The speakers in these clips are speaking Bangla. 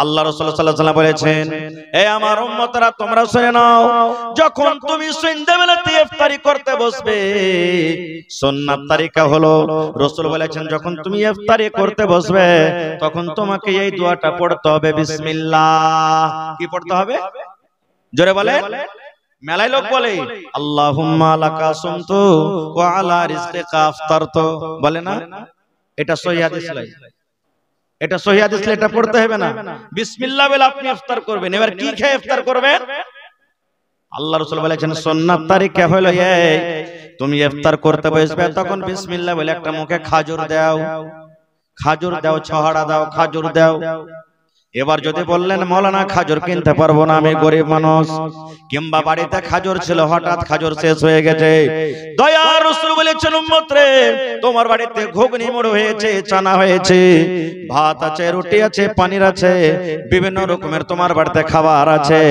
আল্লাহ রাসূল সাল্লাল্লাহু আলাইহি ওয়াসাল্লাম বলেছেন, হে আমার উম্মতরা তোমরা শুনে নাও, যখন তুমি সন্ধ্যাবেলাতে ইফতারি করতে বসবে, সুন্নাত তরিকা হলো, রাসূল বলেছেন যখন তুমি ইফতারি করতে বসবে তখন তোমাকে এই দোয়াটা পড়তে হবে, বিসমিল্লাহ। কি পড়তে হবে? জোরে বলেন। মেলায় লোক বলে আল্লাহুম্মা লাকা সুমতু ওয়া আলা রিজকিকা আফতারতু, বলে না? এটা সহিহ হাদিস নয়, এটা সহিহ হাদিস, এটা পড়তে হবে না। বিসমিল্লাহ বলে আপনি ইফতার করবেন। এবার কি খেয়ে ইফতার করবেন? আল্লাহ রাসূল বলেছেন সুন্নাত তরিকা হলো এই, তুমি ইফতার করতে বসবে তখন বিসমিল্লাহ বলে একটা মুখে খাজুর দাও, খাজুর দাও, ছহাড়া দাও, খাজুর দাও। এবার যদি বললেন মাওলানা খাজুর কিনতে পারবো না, আমি গরিব মানুষ, কিংবা বাড়িতে খাজুর ছিল হঠাৎ খাজুর শেষ হয়ে গেছে, দয়ার রাসূল বলেছেন উম্মত রে, তোমার বাড়িতে ঘুগনি মুড়ি হয়েছে, চানা হয়েছে, ভাত আছে, রুটি আছে, পানির আছে, বিভিন্ন রকমের তোমার বাড়িতে খাবার আছে,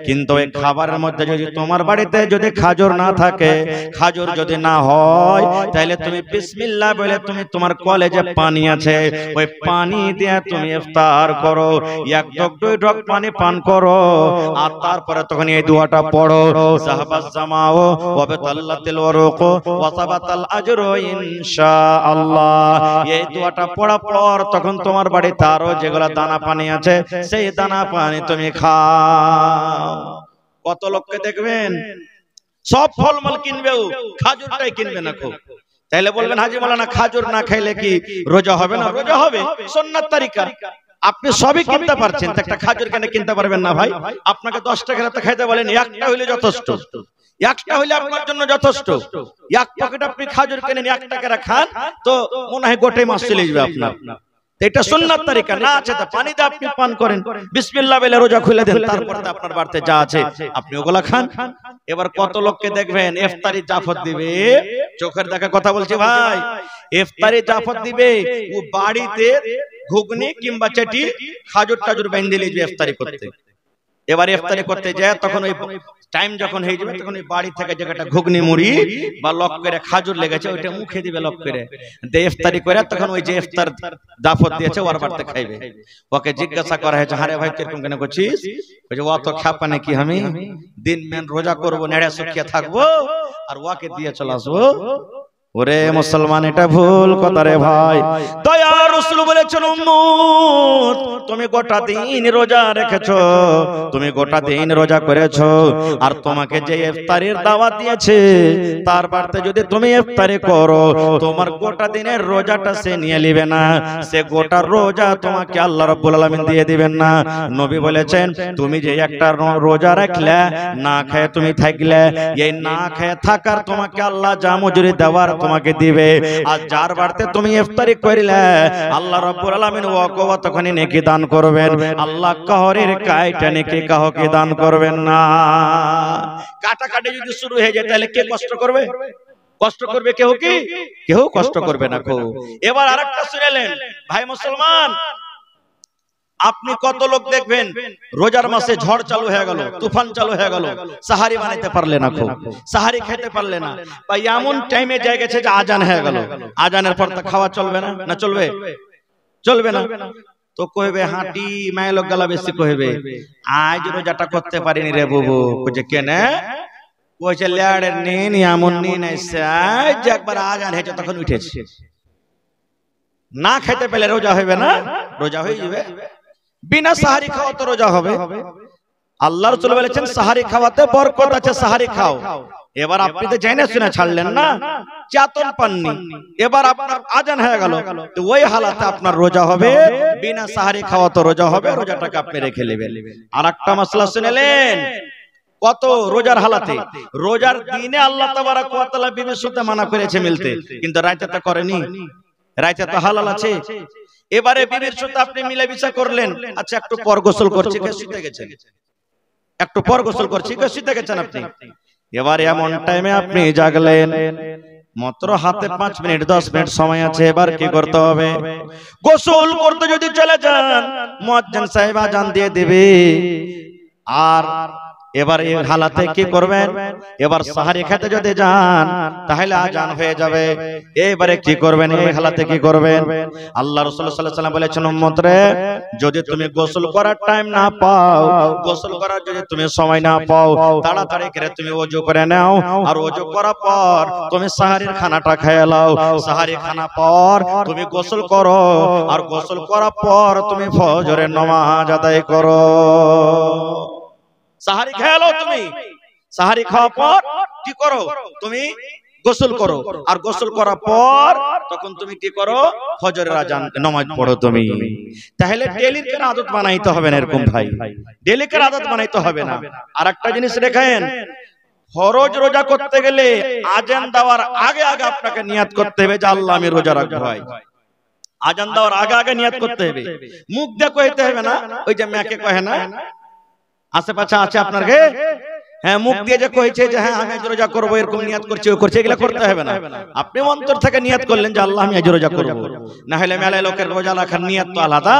কিন্তু এই খাবারের মধ্যে যদি তোমার বাড়িতে যদি খাজুর না থাকে, খাজুর যদি না হয়, তাহলে তুমি বিসমিল্লাহ বলে তুমি তোমার কলেজে পানি আছে, ওই পানি দিয়ে তুমি ইফতার করো, এক ঢোক দুই ঢোক পানি পান করো, আর তারপরে তখন এই দোয়াটা পড়ো, সাহাবাস জামাও ওয়া বিতাল্লাতিল ওয়ারুক ওয়া সাবাতাল আজরু ইনশাআল্লাহ। এই দোয়াটা পড়ার পর তখন তোমার বাড়িতে আরো যেগুলা দানা পানি আছে সেই দানা পানি তুমি খাও। কত লোককে দেখবেন সব ফলমূল কিনবেও, খাজুরটাই কিনবে না খুব। তাইলে বলবেন হাজী মাওলানা খাজুর না খাইলে কি রোজা হবে না? রোজা হবে, সুন্নাত তরিকা। আপনি সবই কিনতে পারছেন, একটা খাজুর কেন কিনতে পারবেন না ভাই? আপনাকে 10 টাকা রাতে খাইতে বলেন, একটা হইলে যথেষ্ট, একটা হইলে আপনার জন্য যথেষ্ট। এক পকেট আপনি খাজুর কিনেন, 1 টাকা খান তো মনে হয় গোটাই মাস চলে যাবে আপনার। এটা সুন্নাত তরিকা। না আছে তা পানিতে আপনি পান করেন, বিসমিল্লাহ বলে রোজা খুলে দেন, তারপর আপনার বাড়িতে যা আছে আপনি ওগুলা খান। এবার কত লোককে দেখবেন ইফতারি জাফর দিবে, চোখের দেখা কথা বলছি ভাই, ইফতারি জাফর দিবে, ও বাড়িতে ঘুগনি কিংবা চাটি খাজুর টাজুর বেঁধে নিয়ে যাবে ইফতারি করতে। এবার ইফতারি করতে যায় তখন ওই টাইম যখন হয়ে যাবে তখন ওই বাড়ি থেকে যেটা ঘুগনি মুড়ি বা লক করে খাজুর লেগেছে ওইটা মুখে দিবে, লক করে দে ইফতারি করে, তখন ওই যে ইফতার দাফত দিয়েছে ওর বাড়িতে খাইবে। ওকে জিজ্ঞাসা করা হয়েছে, আরে ভাই কিরকম কেন করছিস? বলছে ও তো খাপা নাকি, আমি দিন মেন রোজা করবো, নেড়ে শুকিয়ে থাকবো আর ওকে দিয়ে চলে আসবো। ওরে মুসলমান, এটা ভুল কথা রে ভাই। দয়ার রাসূল বলেছেন উম্মত তুমি গোটা দিন রোজা রেখেছো, তুমি গোটা দিন রোজা করেছো, আর তোমাকে যে ইফতারির দাওয়াত দিয়েছে তার বাড়িতে যদি তুমি ইফতারি করো, তোমার গোটা দিনের রোজাটা সে নিয়ে নেবে না, সে গোটা রোজা তোমাকে আল্লাহ রাব্বুল আলামিন দিয়ে দিবেন না। নবী বলেছেন তুমি যে একটা রোজা রাখলে, না খেয়ে তুমি থাকলে, এই না খেয়ে থাকার তোমাকে আল্লাহ যা মজুরি দেওয়ার তোমাকে দিবে, আর যার বাড়িতে তুমি ইফতারি করিলে আল্লাহ রাব্বুল আলামিন ওয়াকে তখনই নেকি দান করবেন। আল্লাহ কাহরের কাইটা নেকি কাহকে দান করবেন না। কাটাকাটি যদি শুরু হয়ে যায় তাহলে কে কষ্ট করবে? কষ্ট করবে কেউ? কি কেউ কষ্ট করবে না। এবার আরেকটা শুনেলেন ভাই মুসলমান, আপনি কত লোক দেখবেন রোজার মাসে ঝড় চালু হয়ে গেল, তুফান চালু হয়ে গেল, সাহারি বানাইতে পারলে না, সাহারি খেতে পারলে না, বা এমন টাইমে যায় গেছে যে আজান হয়ে গেল, আজানের পর তা খাওয়া চলবে না? না চলবে? চলবে না তো কইবে হাঁটি মায় লোক গলা বেশি কইবে আজ রোজাটা করতে পারিনি রে বুবু। কইছে কেন? কইছে লেড়ের নিন এমন নিন আইছে, আজ একবার আজান হয়েছে তখন উঠেছে। না খেতে পেলে রোজা হইবে না? রোজা হয়ে যাবে। বিনা সাহারি খাওয়া তো রোজা হবে। আল্লাহ রাসূল বলেছেন সাহারি খাওয়াতে বরকত আছে, সাহারি খাও। এবার আপনি তো জেনে শুনে ছাড়লেন না, চেতন পাননি, এবার আপনার আজান হয়ে গেল, তো ওই হালাতে আপনার রোজা হবে, বিনা সাহারি খাওয়া তো রোজা হবে, রোজাটাকে আপনি রেখে নেবেন। আর একটা মাসলা শুনেলেন, কত রোজার হালাতে, রোজার দিনে আল্লাহ তাবারক ওয়া তাআলা বিবির সাথে মানা করেছে মিলতে, কিন্তু রাতে তো করেনি, রাতে তো হালাল আছে। এবারে বিবির সাথে আপনি মিলামিশা করলেন, আচ্ছা একটু পর গোসল করছি, কে শুতে গেছেন, একটু পর গোসল করছি, কে শুতে গেছেন আপনি। এবার এমন টাইমে আপনি জাগলেন, মাত্র হাতে 5 মিনিট 10 মিনিট সময় আছে, এবার কি করতে হবে? গোসল করতে যদি চলে যান মুয়াজ্জিন সাহেব আজান দিয়ে দিবে, আর এবার এই হালাতে কি করবেন? এবার সাহারি খেতে যদি যান তাহলে আজান হয়ে যাবে। এবারে কি করবেন? এই হালাতে কি করবেন? আল্লাহ রাসূল সাল্লাল্লাহু আলাইহি ওয়াসাল্লাম বলেছেন, উম্মত রে, যদি তুমি গোসল করার টাইম না পাও, গোসল করার যদি তুমি সময় না পাও, তাড়াতাড়ি করে তুমি ওযু করে নাও, আর ওযু করার পর তুমি সাহারির খানাটা খেয়ে নাও। সাহারি খানা পর তুমি গোসল করো, আর গোসল করার পর তুমি ফজরের নামাজ আদায় করো। সাহারি খেয়ে নাও তুমি, সাহারি খাওয়ার পর কি করো? তুমি গোসল করো, আর গোসল করার পর তখন তুমি কি করো? ফজরের আজান নামাজ পড়ো তুমি। তাহলে ডেইলির করে আদত বানাইতে হবে না এরকম ভাই, ডেইলি করে আদত বানাইতে হবে না। আর একটা জিনিস রেখেন, ফরজ রোজা করতে গেলে আজান দেওয়ার আগে আগে আপনাকে নিয়াত করতে হবে যে আল্লাহ আমি রোজা রাখবো। ভাই আজান দেওয়ার আগে আগে নিয়াত করতে হবে, মুখ দিয়ে কইতে হবে না। ওই যে মেয়েকে কহে না, আশেপাশে আছে আপনার গে, হ্যাঁ মুখ দিয়ে যে কইছে যে হ্যাঁ আমি আজ রোজা করব, এরকম নিয়াত করছে ও করছে, এগুলা করতে হবে না। আপনি অন্তর থেকে নিয়াত করলেন যে আল্লাহ আমি আজ রোজা করব। না হলে মেলায় লোকের রোজা রাখার নিয়াত তো আলাদা।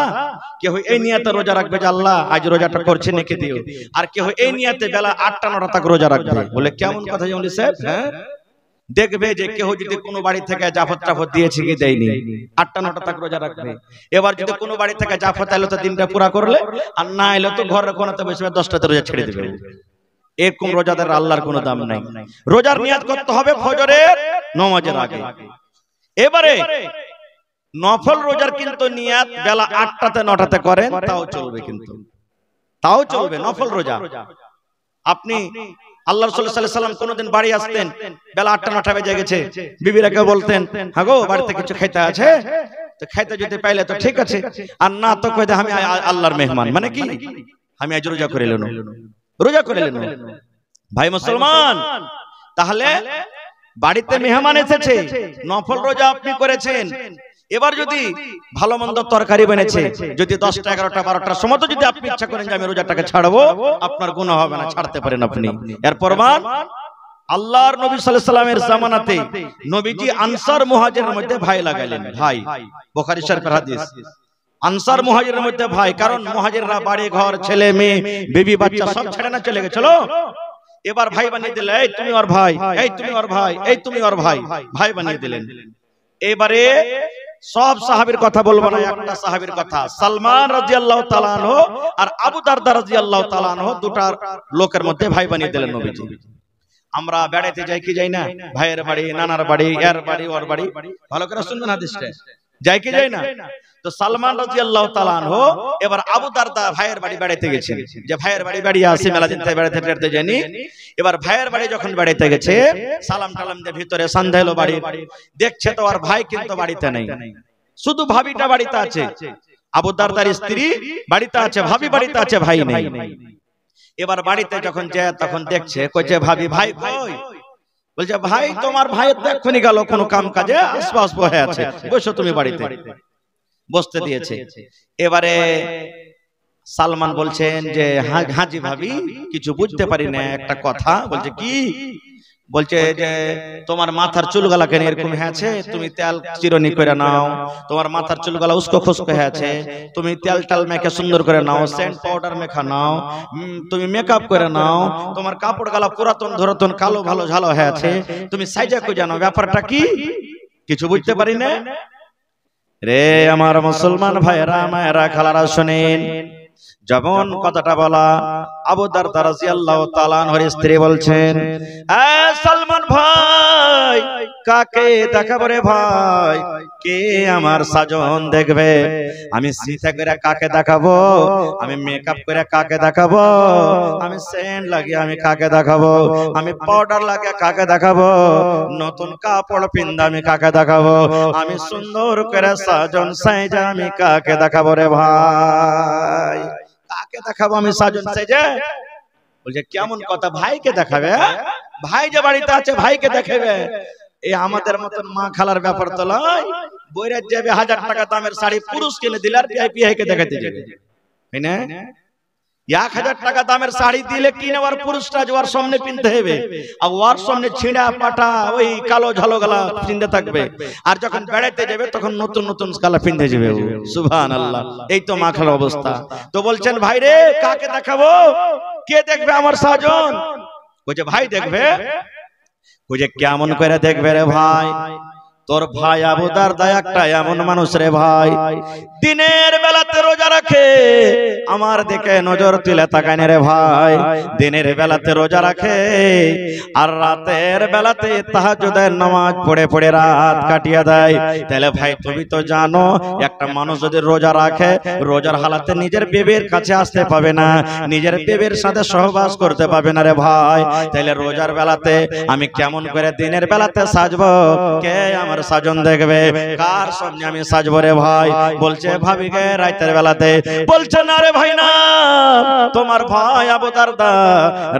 কেউ এই নিয়াতে রোজা রাখবে যে আল্লাহ আজ রোজাটা করছে নেকি দিও, আর কেউ এই নিয়াতে বেলা 8টা 9টা তক রোজা রাখবে। বলে কেমন কথা জানি সাহেব? হ্যাঁ দেখবে যে কেউ যদি কোনো বাড়ি থেকে জাফর টাফর দিয়েছে কি দেয়নি, 8টা 9টা তক রোজা রাখবে। এবার যদি কোনো বাড়ি থেকে জাফর এলো তো দিনটা পুরা করলে, আর না এলো তো ঘরে কোনাতে বসে 10টাতে রোজা ছেড়ে দিবে। এরকম রোজাদার আল্লাহর কোনো দাম নাই। রোজার নিয়াত করতে হবে ফজরের নামাজের আগে। এবারে নফল রোজার কিন্তু নিয়াত বেলা 8টাতে 9টাতে করেন তাও চলবে, কিন্তু তাও চলবে নফল রোজা। আপনি আল্লাহ রাসূল সাল্লাল্লাহু আলাইহি ওয়াসাল্লাম কোনদিন বাড়ি আসতেন বেলা 8টা 9টা বেজে গেছে, বিবিরাকে বলতেন হ্যাঁ গো বাড়িতে কিছু খেতে আছে, তো খাইতে যদি পাইলে তো ঠিক আছে, আর না তো কইতে আমি আল্লাহর মেহমান, মানে কি আমি আজ রোজা করে এলাম, রোজা করে এলেন। ভাই মুসলমান, তাহলে বাড়িতে মেহমান এসেছে, নফল রোজা আপনি করেছেন। এবার যদি ভালো মন্দ তরকারি বেনেছে, যদি 10টা 11টা 12টার সময় তো যদি আপনি ইচ্ছা করেন যে আমি রোজাটাকে ছাড়বো, আপনার গুনাহ হবে না, ছাড়তে পারেন আপনি। এর প্রমাণ আল্লাহর নবী সাল্লাল্লাহু আলাইহি ওয়াসাল্লামের জামানাতে নবীজি আনসার মুহাজিরের মধ্যে ভাই লাগাইলেন। ভাই, বুখারী শরীফের হাদিস। আনসার মুহাজিরের মধ্যে ভাই, কারণ মুহাজিররা বাড়ি ঘর ছেলে মেয়ে বিবি বাচ্চা সব ছেড়ে না চলে গেছিল। এবার ভাই বানিয়ে দিলেন, এই তুমি ওর ভাই, এই তুমি ওর ভাই, এই তুমি ওর ভাই, ভাই বানিয়ে দিলেন। এবারে সব সাহাবীর কথা বলবো না, একটা সাহাবীর কথা, সালমান রাদিয়াল্লাহু তাআলা আনহু আর আবু দারদা রাদিয়াল্লাহু তাআলা আনহু, দুটা লোকের মধ্যে ভাই বানিয়ে দিলেন নবীজি। আমরা বেড়াইতে যাই কি যাই না? ভাইয়ের বাড়ি, নানার বাড়ি, এর বাড়ি, ওর বাড়ি, ভালো করে শুনবেন হাদিসটা, যাই কি যাই না? তো সালমান রাদিয়াল্লাহু তাআলা আনহু এবার আবু দারদা ভাইয়ের বাড়ি বেড়াইতে গেছেন, যে ভাইয়ের বাড়ি বেড়িয়ে আসি, মেলা দিন থেকে বেড়াইতে বেড়াইতে যায়নি। এবার ভাইয়ের বাড়ি যখন বেড়াইতে গেছে, সালাম টালাম দিয়ে ভিতরে সন্ধ্যা হলো, বাড়ি দেখছে তো আর ভাই কিন্তু বাড়িতে নেই, শুধু ভাবিটা বাড়িতে আছে। আবু দারদার স্ত্রী বাড়িতে আছে, ভাবি বাড়িতে আছে, ভাই নেই। এবার বাড়িতে যখন যায় তখন দেখছে, কইছে ভাবি ভাই কই? বলছে ভাই তোমার ভাই তো এক্ষুনি গেল কোনো কাম কাজে, আশপাশ বসে আছে, বসো তুমি বাড়িতে। বসতে দিয়েছে। এবারে সালমান বলছেন যে হাজি ভাবি কিছু বুঝতে পারি না একটা কথা। বলছে কি? বলছে যে তোমার মাথার চুলগুলা কেন এরকম হয়েছে, তুমি তেল চিরনি করে নাও, তোমার মাথার চুলগুলা উস্কো খুস্কো হয়েছে, তুমি তেল টাল মেখে সুন্দর করে নাও, সেন্ট পাউডার মেখা নাও, তুমি মেকআপ করে নাও, তোমার কাপড় গালা পুরাতন ধরাতন কালো ভালো ঝালো হয়েছে, তুমি সাইজা কই জানো, ব্যাপারটা কি? কিছু বুঝতে পারি না রে আমার মুসলমান ভাইরা মায়েরা খালারা, শুনেন। যেমন কথাটা বলা, আবু দারদা রাদিয়াল্লাহু তাআলা আনহুর স্ত্রী বলছেন, এ সালমান ভাই কাকে দেখাবো রে ভাই, কে আমার সাজন দেখবে? আমি সিথা করে কাকে দেখাবো, আমি মেকআপ করে কাকে দেখাবো, আমি সেন্ট লাগিয়ে আমি কাকে দেখাবো, আমি পাউডার লাগিয়ে কাকে দেখাবো, নতুন কাপড় পিন্দা আমি কাকে দেখাবো, আমি সুন্দর করে সাজন সাইজা আমি কাকে দেখাবো রে ভাই, কাকে দেখাবো আমি সাজন সাইজা? বলছে কেমন কথা, ভাইকে দেখাবে? ভাই যে বাড়িতে আছে ভাইকে দেখাবে? এই আমাদের মতন মা খালার ব্যাপার তো নয়। বইরাত যাবে 1000 টাকা দামের শাড়ি পুরুষ কিনে দিলে আর ভিআইপি হাইকে দেখাতে যাবে, তাই না? 1000 টাকা দামের শাড়ি দিলে কিনে আর পুরুষটা ওর সামনে পিনতে হবে, আর ওর সামনে ছিঁড়া পাটা ওই কালো ঝালো গলা পিনতে থাকবে, আর যখন বেড়াইতে যাবে তখন নতুন নতুন কালা পিনতে যাবে। সুবহানাল্লাহ, এই তো মা খালার অবস্থা। তো বলছেন ভাই রে কাকে দেখাবো? কে দেখবে আমার সাজন? বলছে ভাই দেখবে। বলছে কেমন করে দেখবে রে ভাই? তোর ভাই আবু দারদা একটা এমন মানুষ রে ভাই, দিনের বেলাতে রোজা রাখে, আমার দিকে নজর তুলে তাকায় না রে ভাই। দিনের বেলাতে রোজা রাখে আর রাতের বেলাতে তাহাজ্জুদের নামাজ পড়ে পড়ে রাত কাটিয়ে দেয়। তাহলে ভাই তুমি তো জানো একটা মানুষ যদি রোজা রাখে, রোজার হালাতে নিজের বিবির কাছে আসতে পাবে না, নিজের বিবির সাথে সহবাস করতে পাবে না রে ভাই। তাহলে রোজার বেলাতে আমি কেমন করে দিনের বেলাতে সাজবো? কে আমার সাজন দেখবে? কার সামনে আমি সাজবো রে ভাই? বলছে ভাবি গে রাতের বেলাতে। বলছে না রে ভাই না, তোমার ভাই আবু দারদা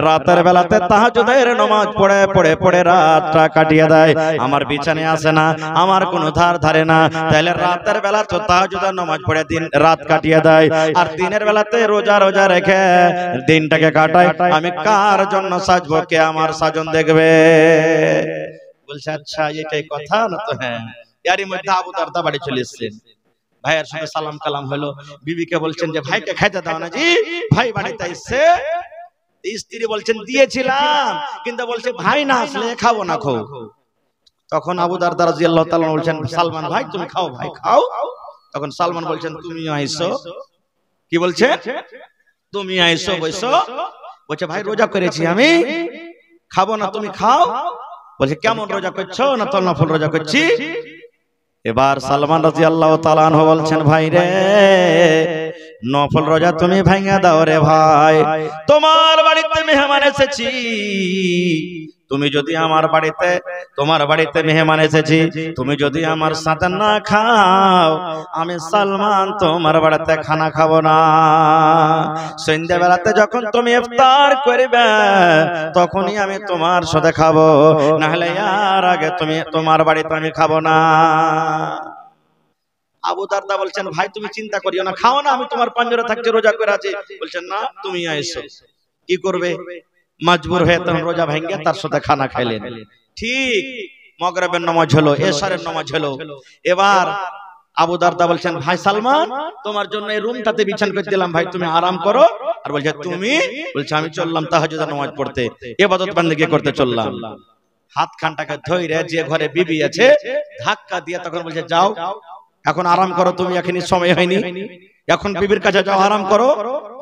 রাতের বেলাতে তাহাজ্জুদের নামাজ পড়ে পড়ে পড়ে রাতটা কাটিয়ে দেয়, আমার বিছানায় আসে না, আমার কোনো ধার ধারে না। তাহলে রাতের বেলা তো তাহাজ্জুদের নামাজ পড়ে দিন রাত কাটিয়ে দেয়, আর দিনের বেলাতে রোজা রোজা রেখে দিনটাকে কাটায়। আমি কার জন্য সাজবো? কে আমার সাজন দেখবে? বলছে আচ্ছা এটাই কথা না তো? হ্যাঁ। এরই মধ্যে আবু দারদা বাড়ি চলে এসেছেন, ভাইয়ের সঙ্গে সালাম কালাম হলো। বিবিকে বলছেন যে ভাইকে খাইতে দাও না। জি ভাই বাড়িতে এসছে। স্ত্রী বলছেন দিয়েছিলাম, কিন্তু বলছে ভাই না আসলে খাবো না খো। তখন আবু দারদা রাদিয়াল্লাহু তাআলা বলছেন সালমান ভাই তুমি খাও, ভাই খাও। তখন সালমান বলছেন তুমিও আইছো। কি বলছে? তুমি আইছো বইছো। বলছে ভাই রোজা করেছি আমি, খাবো না, তুমি খাও। বলছে কেমন রোজা করছো? না তো নফল রোজা করছি। এবার সালমান রাদিয়াল্লাহু তাআলা আনহু বলছেন ভাই রে নফল রোজা তুমি ভাঙা দাও রে ভাই, তোমার বাড়িতে মেহমান এসেছি, তুমি যদি আমার বাড়িতে, তোমার বাড়িতে মেহমান এসেছি, তুমি যদি আমার সাথে না খাও, আমি সালমান তোমার বাড়িতে খানা খাবো না। সন্ধ্যা বেলাতে যখন তুমি ইফতার করবে তখনই আমি তোমার সাথে খাবো, না হলে আর আগে তুমি তোমার বাড়িতে আমি খাবো না। আবু দারদা বলছেন ভাই তুমি চিন্তা করিও না, খাও না, আমি তোমার পাঞ্জরে থাকতে রোজা করে আছি। বলছেন না তুমি আইসো। কি করবে? মজবুর হয়ে তখন রোজা ভেঙে তার সাথে খানা খাইলেন। ঠিক মাগরিবের নামাজ হলো, এশারের নামাজ হলো। এবার আবু দারদা বলছেন ভাই সালমান তোমার জন্য এই রুমটাতে বিছান করে দিলাম, ভাই তুমি আরাম করো। আর বলছে তুমি? বলছে আমি চললাম তাহাজ্জুদের নামাজ পড়তে, ইবাদত বান্দেগি করতে চললাম। হাত খানটাকে ধইরে যে ঘরে বিবি আছে ধাক্কা দিয়ে তখন বলছে যাও এখন আরাম করো, তুমি এখনই সময় হয়নি, এখন বিবির কাছে যাও আরাম করো,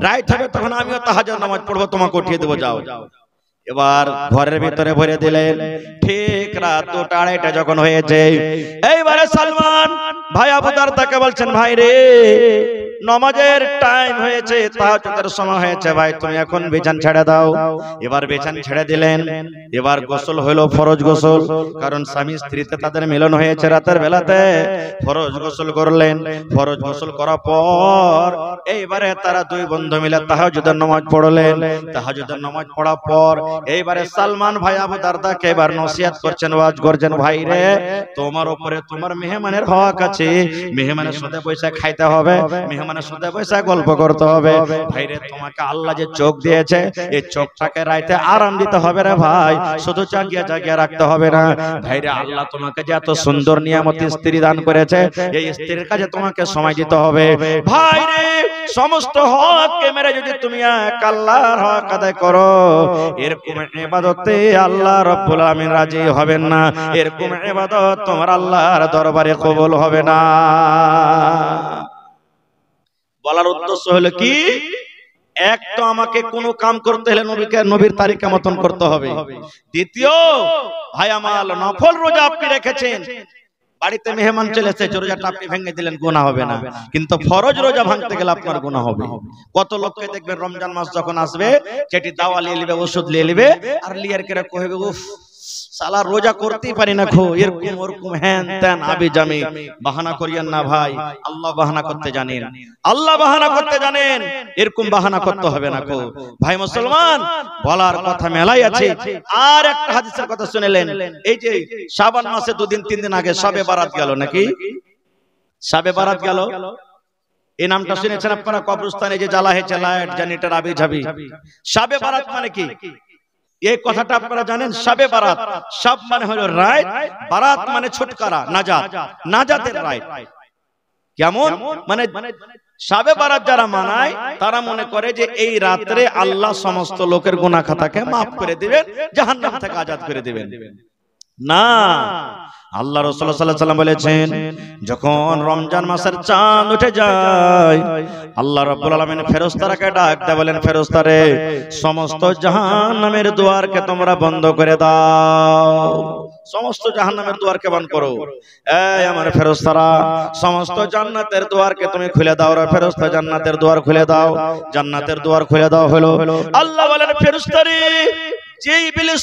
রাত হবে তখন আমিও তাহাজ্জুদ নামাজ পড়বো, তোমাকে উঠিয়ে দেবো, যাও। এবার ঘরের ভিতরে ভরে দিলেন। ঠিক রাত 2টা 2:30টা যখন হয়েছে, এইবারে সালমান ভাই আবু দারদাকে বলছেন ভাই রে নামাজের টাইম হয়েছে, তাহাজ্জুদের সময় হয়েছে, ভাই তুমি এখন বিছান ছেড়ে দাও। এবার বিছান ছেড়ে দিলেন। এবার গোসল হলো, ফরজ গোসল, কারণ স্বামী স্ত্রীতে তাদের মিলন হয়েছে রাতের বেলাতে। ফরজ গোসল করলেন। ফরজ গোসল করার পর এইবারে তারা দুই বন্ধু মিলে তাহাজ্জুদের নামাজ পড়লেন। তাহাজ্জুদের নামাজ পড়ার পর এইবারে সালমান ভাই আবু দারদাকে এবার নসিহত করছেন, ওয়াজ করছেন, ভাই রে তোমার উপরে তোমার মেহমানের হক আছে, মেহমানের সাথে পয়সা খাইতে হবে, মেহমানের সাথে পয়সা গল্প করতে হবে। ভাই রে তোমাকে আল্লাহ যে চোখ দিয়েছে এই চোখটাকে রাইতে আরাম দিতে হবে রে ভাই, শুধু জাগিয়ে জাগিয়ে রাখতে হবে না। ভাই রে আল্লাহ তোমাকে যে এত সুন্দর নিয়ামত স্ত্রী দান করেছে, এই স্ত্রীর কাছে তোমাকে সময় দিতে হবে। ভাই রে সমস্ত হককে মেরে যদি তুমি এক আল্লাহর হক আদায় করো, এরকম ইবাদতে আল্লাহ রাব্বুল আলামিন রাজি হবেন না, এরকম ইবাদত তোমার আল্লাহর দরবারে কবুল হবে না। বলার উদ্দেশ্য হলো কি, এক তো আমাকে কোনো কাম করতে হলে নবীর তারিকা মতন করতে হবে। দ্বিতীয় ভাই আমার নফল রোজা আপনি রেখেছেন, বাড়িতে মেহমান চলে এসেছে, রোজাটা আপনি ভেঙে দিলেন, গুনাহ হবে না, কিন্তু ফরজ রোজা ভাঙতে গেলে আপনার গুনাহ হবে। কত লোককে দেখবেন রমজান মাস যখন আসবে সেটি দাওয়া নিয়ে নেবে, ওষুধ নিয়ে নেবে, আর লিয়ার করে কইবে উফ সালা রোজা করতেই পারি না খো, এরকম ওরকম হ্যান ত্যান আবি জামি। বাহানা করিয়েন না ভাই, আল্লাহ বাহানা করতে জানেন, আল্লাহ বাহানা করতে জানেন, এরকম বাহানা করতে হবে না খো। ভাই মুসলমান বলার কথা মেলাই আছে। আর একটা হাদিসের কথা শুনেলেন, এই যে শাবান মাসে 2 দিন 3 দিন আগে শবে বারাত গেল, নাকি শবে বারাত গেল, এই নামটা শুনেছেন আপনারা? কবরস্থানে যে জ্বালা হয়েছে লাইট জেনারেটর আবি যাবি, শবে বারাত মানে কি এই কথাটা আপনারা জানেন? শবে বারাত, শব মানে হলো রাত, বারাত মানে ছুটকারা, নাজাত, নাজাতের রাত। কেমন মানে শাবে বারাত যারা মানায় তারা মনে করে যে এই রাত্রে আল্লাহ সমস্ত লোকের গুনাহ খাতাকে মাফ করে দিবেন, জাহান্নাম থেকে আজাদ করে দিবেন। না, আল্লাহ রাসূল সাল্লাল্লাহু আলাইহি ওয়াসাল্লাম বলেছেন যখন রমজান মাসের চাঁদ উঠে যায় আল্লাহ রাব্বুল আলামিন ফেরেশতাকে ডাক দেয়, বলেন ফেরেশতারে সমস্ত জাহান্নামের দুয়ারকে তোমরা বন্ধ করে দাও, সমস্ত জাহান্নামের দুয়ারকে বন্ধ করো। এই আমার ফেরেশতারা সমস্ত জান্নাতের দুয়ারকে তুমি খুলে দাও রে ফেরেশতা, জান্নাতের দুয়ার খুলে দাও, জান্নাতের দুয়ার খুলে দাও। হলো আল্লাহ বলেন ফেরেশতারে যে ইবলিস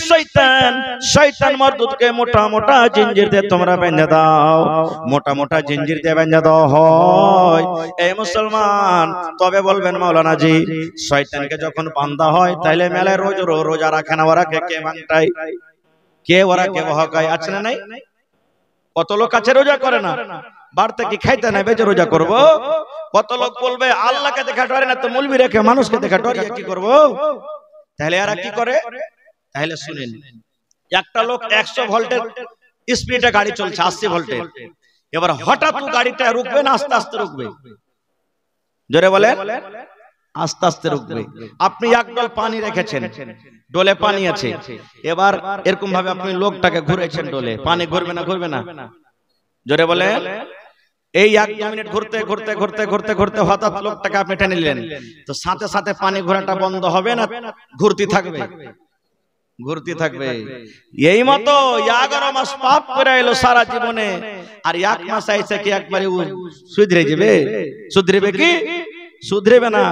শয়তান মারদুদকে মোটা মোটা জিঞ্জির দিয়ে তোমরা বেঁধে দাও, মোটা মোটা জিঞ্জির দিয়ে বেঁধে দাও হয়। এই মুসলমান তবে বলবেন মাওলানা জি শয়তানকে যখন বাঁধা হয় তাহলে মেলায় রোজা রাখে না, ওরা কে ভাঙটাই, কে ওরা কে বহকায়, আছে না নাই? কত লোক আছে রোজা করে না, বাড়তে কি খাইতে নাই বেজে রোজা করব। কত লোক বলবে আল্লাহকে দেখা ডরে না তো মৌলবি রেখে মানুষকে দেখা ডরিয়ে কি করব। তাহলে এরা কি করে? তাহলে শুনেন, একটা লোক 100 ভোল্টের স্পিডে গাড়ি চলছে, 80 ভোল্টের, এবার হঠাৎ গাড়িটা রুকবে না আস্তে আস্তে রুকবে? জোরে বলেন, আস্তে আস্তে রুকবে। আপনি এক ডোল পানি রেখেছেন, ডোলে পানি আছে, এবার এরকম ভাবে আপনি লোকটাকে ঘুরেছেন ডোলে, পানি ঘুরবে না ঘুরবে না? জোরে বলেন। এই 1-2 মিনিট ঘুরতে ঘুরতে ঘুরতে ঘুরতে ঘুরতে হঠাৎ লোকটাকে আপনি টেনে নিলেন, তো সাথে সাথে পানি ঘোরাটা বন্ধ হবে না ঘুরতে থাকবে? ঘুরতে থাকবে। এই মতো 11 মাস পাপ করে এলো সারা জীবনে, আর 1 মাস আইসে কি একবারে সুধরে যাবে? সুধরবে কি? সুধরবে না।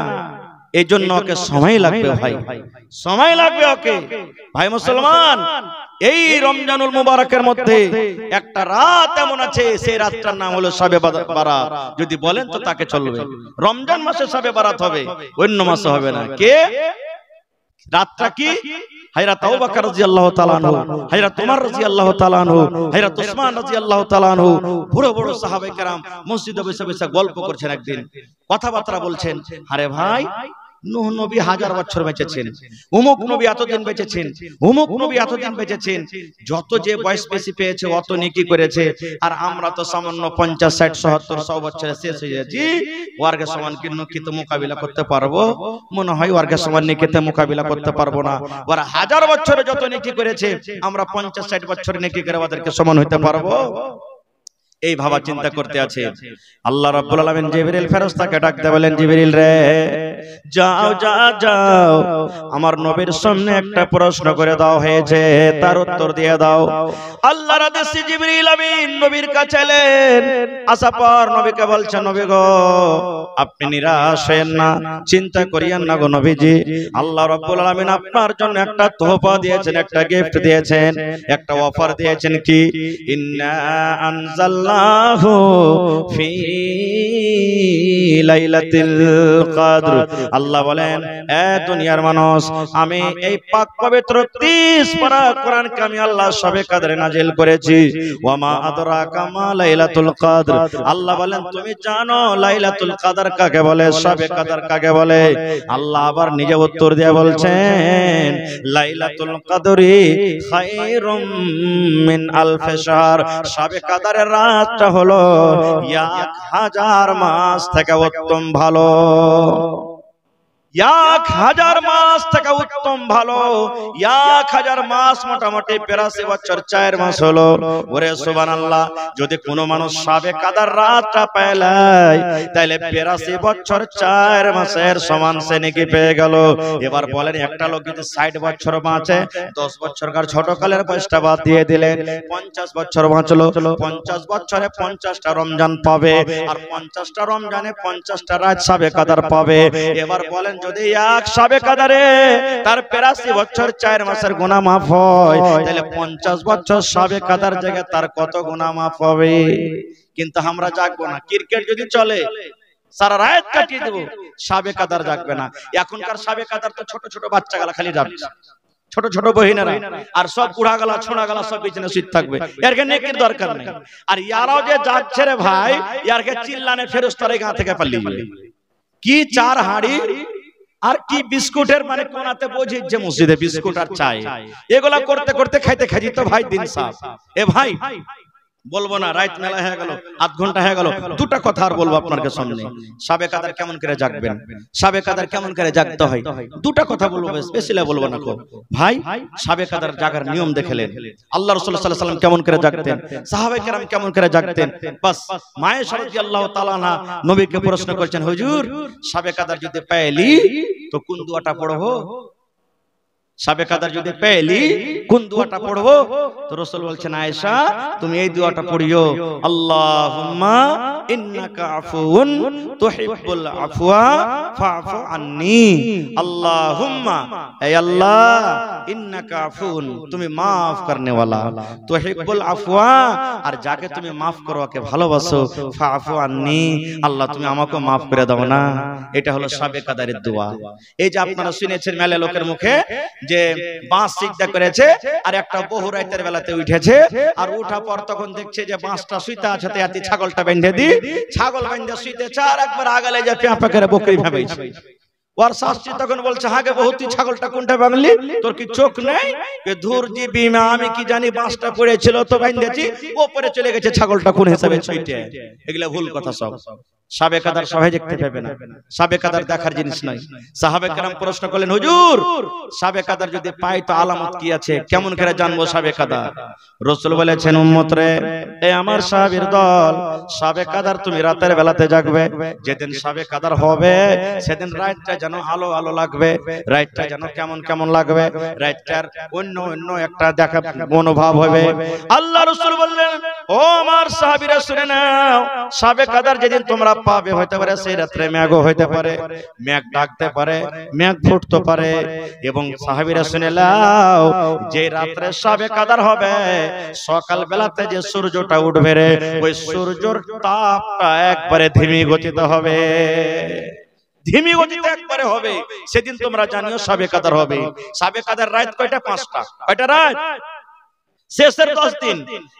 এই জন্য ওকে সময় লাগবে ভাই, সময় লাগবে ওকে। ভাই মুসলমান, এই রমজানুল মুবারকের মধ্যে একটা রাত এমন আছে, সেই রাতটার নাম হলো শবে বারাত। যদি বলেন তো তাকে চলবে। রমজান মাসে শবে বারাত হবে, অন্য মাসে হবে না। কে রাতটা কি? হযরত আবু বকর রাদিয়াল্লাহু তাআলা আনহু, হযরত ওমর রাদিয়াল্লাহু তাআলা আনহু, হযরত উসমান রাদিয়াল্লাহু তাআলা আনহু, বড় বড় সাহাবায়ে কেরাম মসজিদে বসে বসে গল্প করছেন, একদিন কথাবার্তা বলছেন। আরে ভাই, নূহ নবী 1000 বছর বেঁচেছেন, অমুক নবী এতদিন বেঁচেছেন, অমুক নবী এতদিন বেঁচেছেন, যত যে বয়স বেশি পেয়েছে অত নেকি করেছে, আর আমরা তো সামান্য 50, 60, 70, 100 বছরে শেষ হয়ে যাচ্ছি। ওয়ার্গের সমান কি নেকিতে মোকাবিলা করতে পারবো? মনে হয় ওয়ার্গের সমান নেকিতে মোকাবিলা করতে পারবো না। ওরা 1000 বছরে যত নেকি করেছে, আমরা 50, 60 বছরে নেকি করে ওদেরকে সমান হতে পারবো? এই ভাবা চিন্তা করতে আছে। আল্লাহ রাব্বুল আলামিন জিবরিল ফেরেশতাকে ডাকতে বলেন, জিবরিল রে যাও যাও, আমার নবীর সামনে একটা প্রশ্ন করে দাও হয়েছে, তার উত্তর দিয়ে দাও। আল্লাহর আদেশে জিবরিল আমিন নবীর কাছে এলেন। আসার পর নবীকে বলছেন, নবী গো আপনি নিরাশ হয়েন না, চিন্তা করিয়েন না গো নবীজি। আল্লাহ রাব্বুল আলামিন আপনার জন্য একটা তোহফা দিয়েছেন, একটা গিফট দিয়েছেন, একটা অফার দিয়েছেন। কি? ইন্না আনজালনাহু ফি লাইলাতুল কদর। আল্লাহ বলেন, এ দুনিয়ার মানুষ, আমি এই পাক পবিত্র 30 পারা কোরআনকে আমি আল্লাহ শবে কদরে নাজিল করেছি। ওয়া মা আদরাকা মা লাইলাতুল কদর। আল্লাহ বলেন, তুমি জানো লাইলাতুল কদর কাকে বলে, শবে কদর কাকে বলে? আল্লাহ আবার নিজে উত্তর দিয়ে বলছেন, লাইলাতুল কদরি খায়রুম মিন আলফি শাহর। শবে কদরের রাতটা হলো 1000 মাস থেকে উত্তম ভালো। 1000 মাস থেকে উত্তম ভালো। 1000 মাস মোটামুটি 82 বছর 4 মাস হলো। ওরে সুবহানাল্লাহ, যদি কোনো মানুষ শবে কদর রাতটা পেলায় তাহলে 82 বছর 4 মাসের সমান সে নেকি পেয়ে গেল। এবার বলেন, একটা লোক যদি 60 বছর বাঁচে, 10 বছরকার ছোটকালের বয়সটা বাদ দিয়ে দিলেন, 50 বছর বাঁচলো। 50 বছরে 50টা রমজান পাবে, আর 50টা রমজানে 50টা রাত শবে কদর পাবে। এবার বলেন, যদি এক শবে কদরে তার 82 বছর 4 মাসের গুনাহ মাফ হয়, তাহলে 50 বছর শবে কদর জায়গায় তার কত গুনাহ মাফ হবে? কিন্তু আমরা জাগবো না। ক্রিকেট যদি চলে সারা রাত কাটিয়ে দেব, শবে কদর জাগবে না। এখনকার শবে কদর তো ছোট ছোট বাচ্চা গালা খালি যাবে, ছোট ছোট বহিনেরা, আর সব বুড়া গালা ছোড়া গালা সব বিছানে শুয়ে থাকবে। এরকে নেকির দরকার নেই। আর ইয়ারাও যে যাচ্ছে রে ভাই, ইয়ারকে চিল্লানে ফেরেশতারা গা থেকে পালিয়ে যাবে। কি 4 হাঁড়ি আর কি বিস্কুটের মানে কোনাতে বোঝে যে মসজিদে বিস্কুট আর চাই, এগুলা করতে করতে খাইতে খাইতে তো ভাই দিন সাফ। এ ভাই বলবো না, রাত মেলা হয়ে গেল, আধ ঘন্টা হয়ে গেল, দুটা কথা আর বলবো আপনার সামনে। সাবে কাদার কেমন করে জাগবেন, সাবে কাদার কেমন করে জাগতে হয়, দুটা কথা বলবো, স্পেশালি বলবো না। ভাই সাবে কাদার জাগার নিয়ম দেখলেন, আল্লাহ রাসূল সাল্লাল্লাহু আলাইহি ওয়াসাল্লাম কেমন করে জাগতেন, সাহাবায়ে কেরাম কেমন করে জাগতেন। বাস মায়েশা রাদিয়াল্লাহু তাআলা আনহা নবীকে প্রশ্ন করেছেন, হুজুর সাবে কাদার যদি পেলি তো কোন দুয়াটা পড়বো, সাবে কাদার যদি পেলি কোন দুয়াটা পড়বো? তো রাসূল বলছেন, আয়েশা তুমি এই দুয়াটা পড়িও, আল্লাহুম্মা ইন্নাকা আফুউন তুহিব্বুল আফওয়া ফাফু আন্নি। আল্লাহুম্মা, হে আল্লাহ, ইন্নাকা আফুউন, তুমি maaf করনে वाला, তুহিব্বুল আফওয়া, আর যাকে তুমি maaf করো ওকে ভালোবাসো, ফাফু আন্নি, আল্লাহ তুমি আমাকে maaf করে দাও না। এটা হলো সাবে কাদারের দোয়া। এই যে আপনারা শুনেছেন মেলে লোকের মুখে যে বাঁশ সিজদা করেছে আর একটা বহু রাতের বেলাতে উঠেছে, আর উঠা পর তখন দেখছে যে বাঁশটা শুইতে আছে, তাতে ছাগলটা বেঁধে দি, ছাগল বেঁধে শুইতেছে, আর একবার আগালে যে পেঁপা করে বকরি ভাবেছে। ওর শাস্ত্রী তখন বলছে, হাগে বহু তুই ছাগলটা কোনটা বাংলি, তোর কি চোখ নেই? ধুর জি বিমা, আমি কি জানি বাঁশটা পড়েছিল তো বেঁধেছি, ওপরে চলে গেছে ছাগলটা কোন হিসাবে ছুইটে। এগুলা ভুল কথা সব। সাবে কাদার সবাই দেখতে পাবে না, সাবে কাদার দেখার জিনিস নয়। সাহাবে কেরাম প্রশ্ন করলেন, হুজুর সাবে কাদার যদি পাই তো আলামত কি আছে, কেমন করে জানবো সাবে কাদার? রাসূল বলেছেন, উম্মত রে, এই আমার সাহাবীর দল, সাবে কাদার তুমি রাতের বেলাতে জাগবে, যেদিন সাবে কাদার হবে সেদিন রাতটা যেন আলো আলো লাগবে, রাতটা যেন কেমন কেমন লাগবে, রাতটার অন্য অন্য একটা দেখা মনোভাব হবে। আল্লাহ রাসূল বললেন, ও আমার সাহাবীরা শুনে নাও, সাবে কাদার যেদিন তোমরা পাবে, হইতে পারে সেই রাত্রে মেঘও হইতে পারে, মেঘ ডাকতে পারে, মেঘ ফুটতে পারে, এবং সাহাবীরা শুনে নাও যে রাত্রে সাবে কাদার হবে সকাল বেলাতে যে সূর্যটা উঠবে রে, ওই সূর্যের তাপটা একবারে ধীমি গতিতে হবে, ধীমি গতিতে একবারে হবে, সেদিন তোমরা জানিও সাবে কাদার হবে। সাবে কাদার রাত কয়টা? 5টা। কয়টা রাত? শেষের 10 দিন,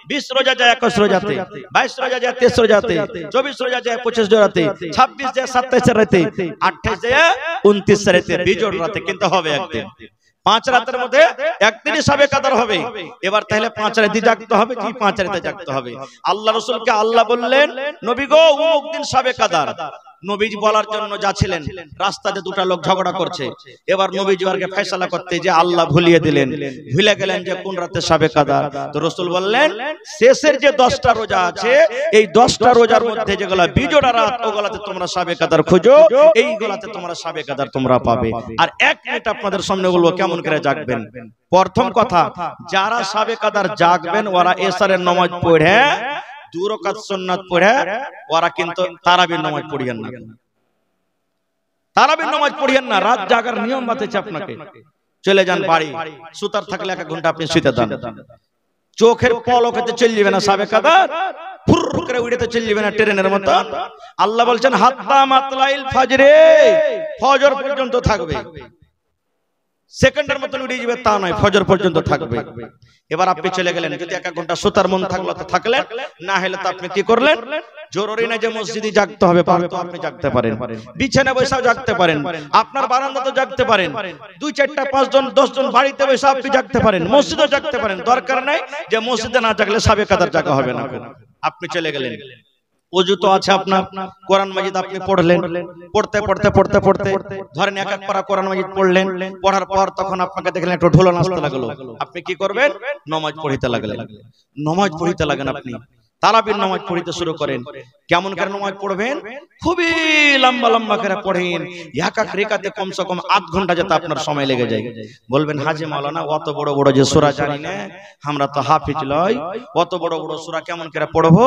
20 রোজা যায় 21 রোজাতে, 22 রোজা যায় 23 রোজাতে, 24 রোজা যায় 25 রোজাতে, 26 যায় 27 রাতে, 28 যায় 29 রাতে, বিজোড় রাতে, কিন্তু হবে একদিন। 5 রাতের মধ্যে একদিনই সাবে কাদার হবে। এবার তাহলে 5 রাতে জাগতে হবে, কি 5 রাতে জাগতে হবে? আল্লাহ রাসূলকে আল্লাহ বললেন, নবী গো অমুক দিন সাবে কাদার। নবীজি বলার জন্য যাচ্ছিলেন, রাস্তাতে দুটো লোক ঝগড়া করছে। এবার নবীজি ওরকে ফয়সালা করতে যে আল্লাহ ভুলিয়ে দিলেন, ভুলে গেলেন যে কোন রাতে সাবে কাদার। তো রাসূল বললেন, শেষের যে 10টা রোজা আছে, এই 10টা রোজার মধ্যে যেগুলা বিজোড়া রাত, ওগুলাতে তোমরা সাবে কাদার খুঁজো, এইগুলাতে তোমরা সাবে কাদার তোমরা পাবে। আর এক মিনিট আপনাদের সামনে বলবো কেমন করে জাগবেন। প্রথম কথা, যারা সাবে কাদার জাগবেন ওরা এশারের নামাজ পড়ে 2 রাকাত সুন্নাত পড়ে, ওরা কিন্তু তারাবির নামাজ পড়িয়েন না, তারাবির নামাজ পড়িয়েন না। রাত জাগার নিয়ম বাতেছে আপনাকে। চলে যান বাড়ি, সুতার থাকলে 1 ঘন্টা আপনি শুতে দেন, চোখের পলকেতে চলে যাবে না সাবে কাদার, ফুর করে উড়েতে চলে যাবে না ট্রেনের মতো। আল্লাহ বলছেন, হাত্তা মাতলাইল ফাজরে, ফজর পর্যন্ত থাকবে। সেকেন্ডের মতন উড়ে যাবে তা নয়, ফজর পর্যন্ত থাকবে। এবার আপনি চলে গেলেন, যদি 1 ঘন্টা সুতার মন থাকলো তো থাকলেন, না হলে তো আপনি কি করলেন? জরুরি না যে মসজিদে জাগতে হবে, পারতো আপনি জাগতে পারেন, বিছানা বসেও জাগতে পারেন, আপনার বারান্দাতে জাগতে পারেন, 2, 4, 5 জন 10 জন বাড়িতে বসে আপনি জাগতে পারেন, মসজিদেও জাগতে পারেন। দরকার নাই যে মসজিদে না জাগলে সাবে কাদার জাগা হবে না। আপনি চলে গেলেন, ওযু তো আছে আপনার, কোরআন মাজিদ আপনি পড়লেন, পড়তে পড়তে পড়তে পড়তে ধরেন 1 পারা কোরআন মাজিদ পড়লেন, পড়ার পর তখন আপনাকে দেখলেন একটু ঢোল নাচতে লাগলো, আপনি কি করবেন? নামাজ পড়িতে লাগলেন। নামাজ পড়িতে লাগেন, আপনি তারাবির নামাজ পড়িতে শুরু করেন। কেমন করে নামাজ পড়বেন? খুবই লম্বা লম্বা করে পড়েন, এক এক রেখাতে কমসে কম 8 ঘন্টা যেতে আপনার সময় লেগে যায়। বলবেন, হাজি মাওলানা অত বড় বড় যে সূরা জানি না, আমরা তো হাফিজ লই, অত বড় বড় সূরা কেমন করে পড়বো?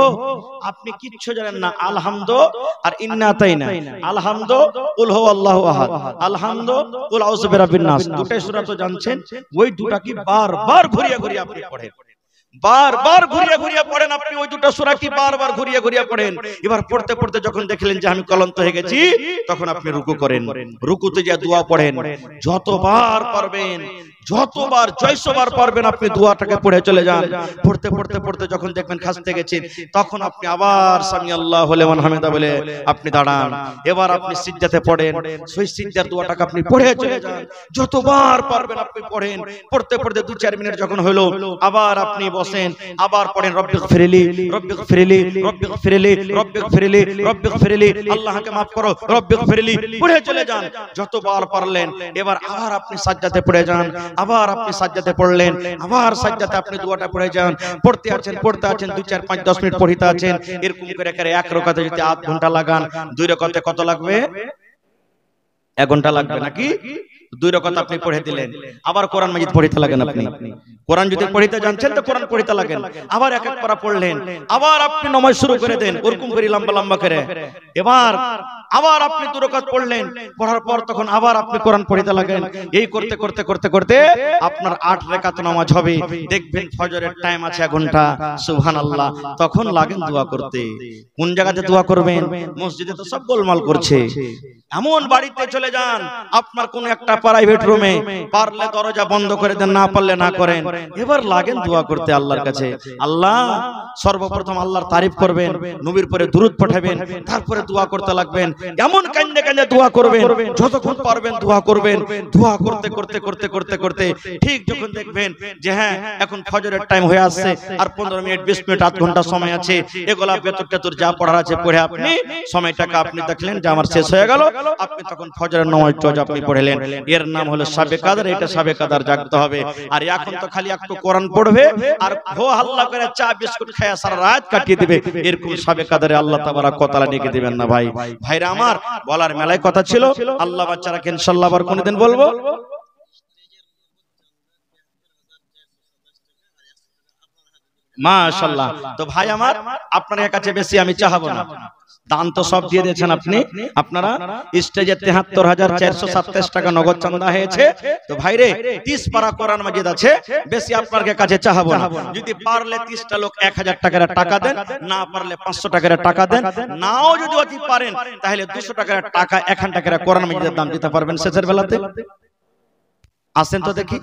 আপনি কিচ্ছু জানেন না। আলহামদু আর ইন্না তাইনা, আলহামদু কুল হুয়াল্লাহু আহাদ, আলহামদু কুল আউযু বিরাব্বিন নাস, দুটাই সূরা তো জানছেন, ওই দুটা কি বারবার ঘুরিয়ে ঘুরিয়ে আপনি পড়েন, বারবার ঘুরিয়ে ঘুরিয়ে পড়েন আপনি, ওই দুটো সূরা কি বারবার ঘুরিয়ে ঘুরিয়ে পড়েন। এবার পড়তে পড়তে যখন দেখলেন যে আমি ক্লান্ত হয়ে গেছি, তখন আপনি রুকু করেন, রুকুতে যে দোয়া পড়েন, যতবার পারবেন যতবার জয়শবার পারবেন আপনি দোয়াটাকে পড়ে চলে যান। পড়তে পড়তে পড়তে যখন দেখবেন খাসতে গেছেন, তখন আপনি আবার সামি আল্লাহু লিমান হামিদা বলে আপনি দাঁড়ান। এবার আপনি সিজদাতে পড়েন, সেই সিজদার দোয়াটাকে আপনি পড়ে চলে যান। যতবার পারবেন আপনি পড়েন। পড়তে পড়তে 2-4 মিনিট যখন হলো, আবার আপনি বসেন, আবার পড়েন রব্বিগফিরলি রব্বিগফিরলি রব্বিগফিরলি রব্বিগফিরলি রব্বিগফিরলি, আল্লাহকে maaf করো রব্বিগফিরলি, পড়ে চলে যান যতবার পারলেন। এবার আবার আপনি সাজদাতে পড়ে যান, আবার আপনি সাজদাতে পড়লেন, আবার সাজদাতে আপনি দোয়াটা পড়ে যান। পড়তে আছেন 2, 4, 5, 10 মিনিট পড়িতে আছেন। এরকম করে করে এক রাকাতে যদি আধ ঘন্টা লাগান, 2 রাকাতে কত লাগবে? 1 ঘন্টা লাগবে নাকি? 2 রাকাত আপনি পড়ে দিলেন, আবার কোরআন মাজিদ পড়িতে লাগেন। আপনি কোরআন যদি পড়িতে জানছেন তো কোরআন পড়িতে লাগেন, আবার এক এক পারা পড়লেন, আবার আপনি নামাজ শুরু করে দেন ওরকম করে লম্বা লম্বা করে। এবার আবার আপনি 2 রাকাত পড়লেন, পড়ার পর তখন আবার আপনি কোরআন পড়িতে লাগেন। এই করতে করতে করতে করতে আপনার 8 রাকাত নামাজ হবে। দেখবেন ফজরের টাইম আছে 1 ঘন্টা, সুবহানাল্লাহ। তখন লাগেন দোয়া করতে। কোন জায়গাতে দোয়া করবেন? মসজিদে তো সব গোলমাল করছে। এমন বাড়িতে চলে যান, আপনার কোন একটা প্রাইভেট রুমে, পারলে দরজা বন্ধ করে দেন, না পারলে না করেন। এবার লাগেন দোয়া করতে আল্লাহর কাছে। আল্লাহ, সর্বপ্রথম আল্লাহর তারিফ করবেন, নবীর পরে দুরূদ পাঠাবেন, তারপরে দোয়া করতে লাগবেন। এমন কান্দে কান্দে দোয়া করবেন, যতক্ষণ পারবেন দোয়া করবেন। দোয়া করতে করতে করতে করতে করতে ঠিক যখন দেখবেন যে হ্যাঁ এখন ফজরের টাইম হয়ে আসছে, আর 15 মিনিট 20 মিনিট আধ ঘন্টা সময় আছে, এগুলা বেতর টেতর যা পড়ার আছে পড়ে আপনি সময়টাকে আপনি দেখলেন যে আমার শেষ হয়ে গেল, আপনি তখন ফজরের নামাজটা আপনি পড়লেন। এর নাম হলো শাবে কাদর। এটা শাবে কাদর জাগতে হবে। আর এখন তো খালি একটু কোরআন পড়বে আর হো হাল্লা করে চা বিস্কুট খায়া সারা রাত কাটিয়ে দিবে। এরকম শাবে কাদরে আল্লাহ তাবারক ওয়া তাআলা ডেকে দিবেন না ভাই। ভাইরা আমার, বলার মেলায় কথা ছিল, আল্লাহ বাচ্চারা ইনশাআল্লাহ আবার কোনদিন বলবো। মাশাআল্লাহ। তো ভাই আমার, আপনার কাছে বেশি আমি চাহাবো না, দান তো সব দিয়ে দিয়েছেন আপনি। আপনারা স্টেজে ৭৩,৪২৭ টাকা নগদ চাঁদা হয়েছে। তো ভাইরে 30 পারা কোরআন মাজিদ আছে, বেশি আপনার কাছে চাহাবো না। যদি পারলে 30টা লোক 1000 টাকার টাকা দেন, না পারলে 500 টাকার টাকা দেন, নাও যদি অতি পারেন তাহলে 200 টাকার টাকা 1 টাকার কোরআন মাজিদের দাম দিতে পারবেন শেষের বেলাতে। আসেন তো দেখি।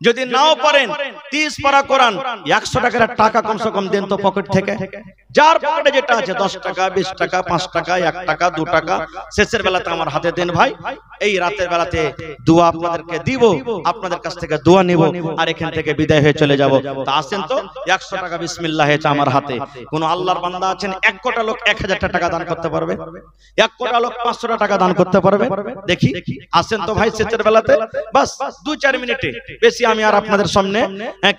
যদি নাও পারেন 30 পারা কোরআন 100 টাকার টাকা কমসে কম দেন তো পকেট থেকে। যার পকেটে যেটা আছে 10 টাকা 20 টাকা 5 টাকা 1 টাকা 2 টাকা শেষের বেলাতে আমার হাতে দেন ভাই। এই রাতের বেলাতে দোয়া আপনাদেরকে দিব, আপনাদের কাছ থেকে দোয়া নিব, আর এখান থেকে বিদায় হয়ে চলে যাব। তো আসেন তো 100 টাকা বিসমিল্লাহ হয়েছে আমার হাতে। কোন আল্লাহর বান্দা আছেন 1 কোটি লোক 1000 টাকা দান করতে পারবে? 1 কোটি লোক 500 টাকা দান করতে পারবে? দেখি আসেন তো ভাই শেষের বেলাতে। বাস 2-4 মিনিটে, বেশি আমি আর আপনাদের সামনে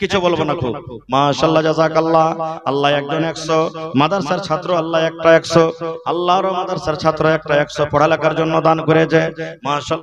কিছু বলবো না। খুব মাশাআল্লাহ, জাযাকাল্লাহ। আল্লাহ একজন 100, মাদ্রাসার ছাত্র আল্লাহ একটা 100, আল্লাহর মাদ্রাসার ছাত্র একটা 100 পড়ালেখার জন্য দান করেছে। মাশাআল্লাহ।